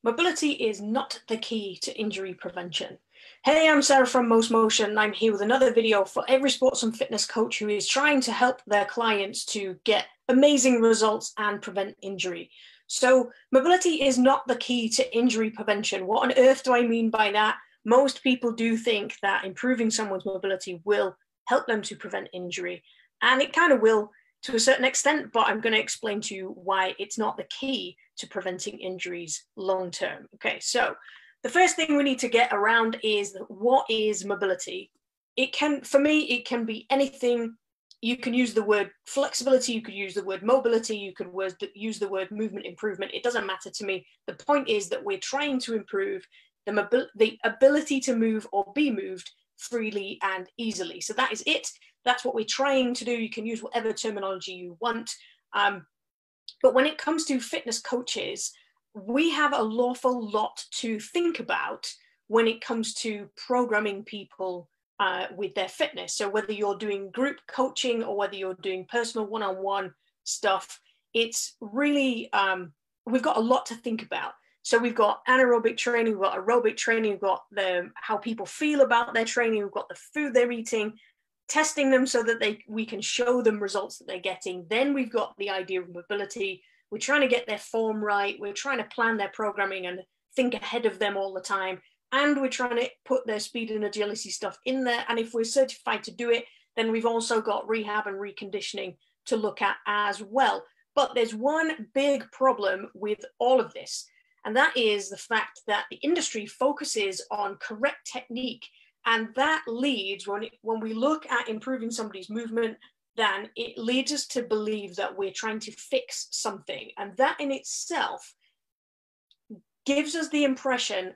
Mobility is not the key to injury prevention. Hey, I'm Sarah from mostmotion, and I'm here with another video for every sports and fitness coach who is trying to help their clients to get amazing results and prevent injury. So mobility is not the key to injury prevention. What on earth do I mean by that? Most people do think that improving someone's mobility will help them to prevent injury, and it kind of will to a certain extent, but I'm going to explain to you why it's not the key to preventing injuries long term. Okay, so the first thing we need to get around is what is mobility? For me, it can be anything. You can use the word flexibility, you could use the word mobility, you could use the word movement improvement. It doesn't matter to me. The point is that we're trying to improve the ability to move or be moved freely and easily. So that is it. That's what we're trying to do. You can use whatever terminology you want. But when it comes to fitness coaches, we have an awful lot to think about when it comes to programming people with their fitness. So whether you're doing group coaching or whether you're doing personal one-on-one stuff, it's really, we've got a lot to think about. So we've got anaerobic training, we've got aerobic training, we've got how people feel about their training, we've got the food they're eating, testing them so that we can show them results that they're getting. Then we've got the idea of mobility. We're trying to get their form right. We're trying to plan their programming and think ahead of them all the time. And we're trying to put their speed and agility stuff in there. And if we're certified to do it, then we've also got rehab and reconditioning to look at as well. But there's one big problem with all of this, and that is the fact that the industry focuses on correct technique. And that leads, when we look at improving somebody's movement, then it leads us to believe that we're trying to fix something. And that in itself gives us the impression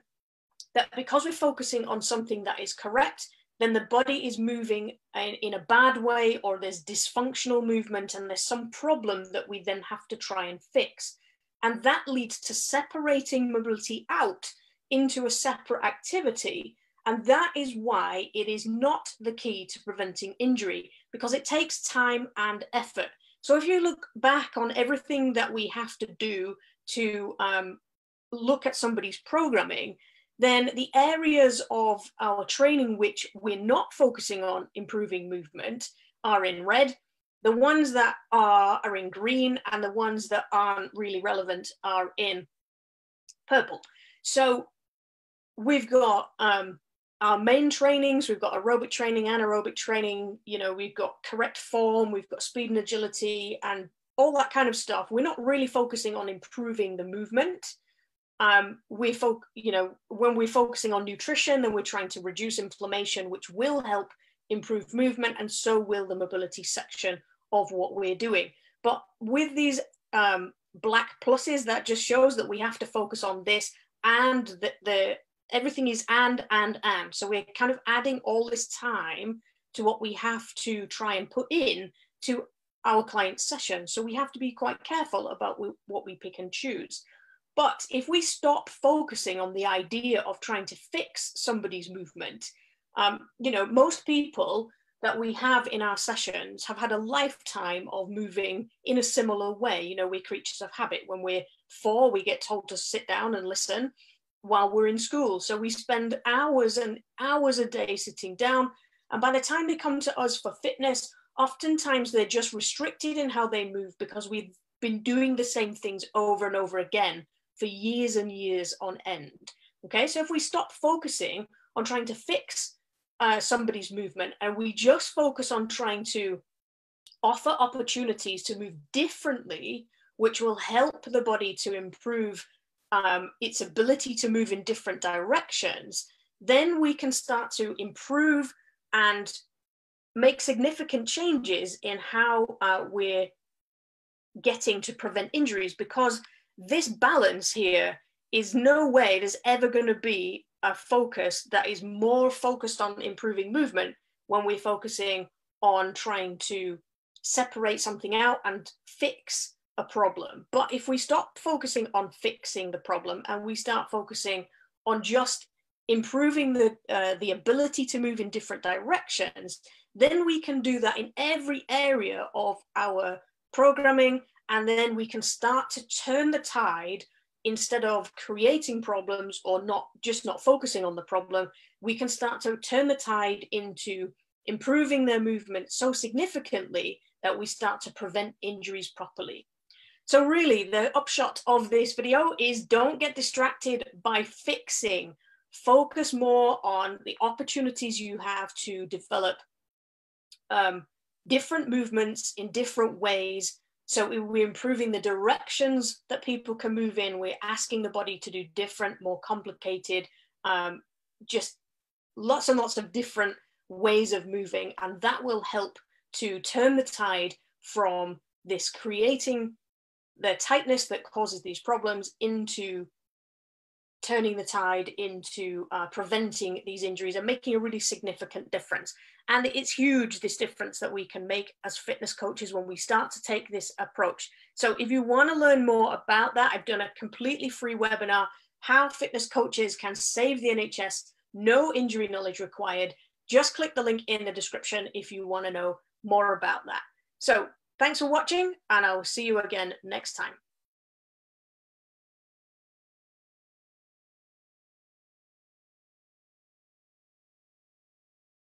that because we're focusing on something that is correct, then the body is moving in a bad way, or there's dysfunctional movement and there's some problem that we then have to try and fix. And that leads to separating mobility out into a separate activity. And that is why it is not the key to preventing injury, because it takes time and effort. So if you look back on everything that we have to do to look at somebody's programming, then the areas of our training which we're not focusing on improving movement are in red. The ones that are in green, and the ones that aren't really relevant are in purple. So we've got our main trainings, we've got aerobic training, anaerobic training, we've got correct form, we've got speed and agility and all that kind of stuff. We're not really focusing on improving the movement. When we're focusing on nutrition, then we're trying to reduce inflammation, which will help improve movement, and so will the mobility section of what we're doing. But with these black pluses, that just shows that we have to focus on this, and everything is and. So we're kind of adding all this time to what we have to try and put in to our client session. So we have to be quite careful about what we pick and choose. But if we stop focusing on the idea of trying to fix somebody's movement, most people that we have in our sessions have had a lifetime of moving in a similar way. We're creatures of habit. When we're 4, we get told to sit down and listen while we're in school. So we spend hours and hours a day sitting down. And by the time they come to us for fitness, oftentimes they're just restricted in how they move because we've been doing the same things over and over again for years and years on end. Okay, so if we stop focusing on trying to fix somebody's movement, and we just focus on trying to offer opportunities to move differently, which will help the body to improve its ability to move in different directions, then we can start to improve and make significant changes in how we're getting to prevent injuries, because this balance here is no way there's ever going to be a focus that is more focused on improving movement when we're focusing on trying to separate something out and fix a problem. But if we stop focusing on fixing the problem and we start focusing on just improving the ability to move in different directions, then we can do that in every area of our programming, and then we can start to turn the tide instead of creating problems or not focusing on the problem, we can start to turn the tide into improving their movement so significantly that we start to prevent injuries properly. So really, the upshot of this video is don't get distracted by fixing. Focus more on the opportunities you have to develop different movements in different ways. So we're improving the directions that people can move in. We're asking the body to do different, more complicated, just lots and lots of different ways of moving. And that will help to turn the tide from this creating the tightness that causes these problems into turning the tide into preventing these injuries and making a really significant difference. And it's huge, this difference that we can make as fitness coaches when we start to take this approach. So if you want to learn more about that, I've done a completely free webinar, how fitness coaches can save the NHS, no injury knowledge required. Just click the link in the description if you want to know more about that. So thanks for watching, and I'll see you again next time.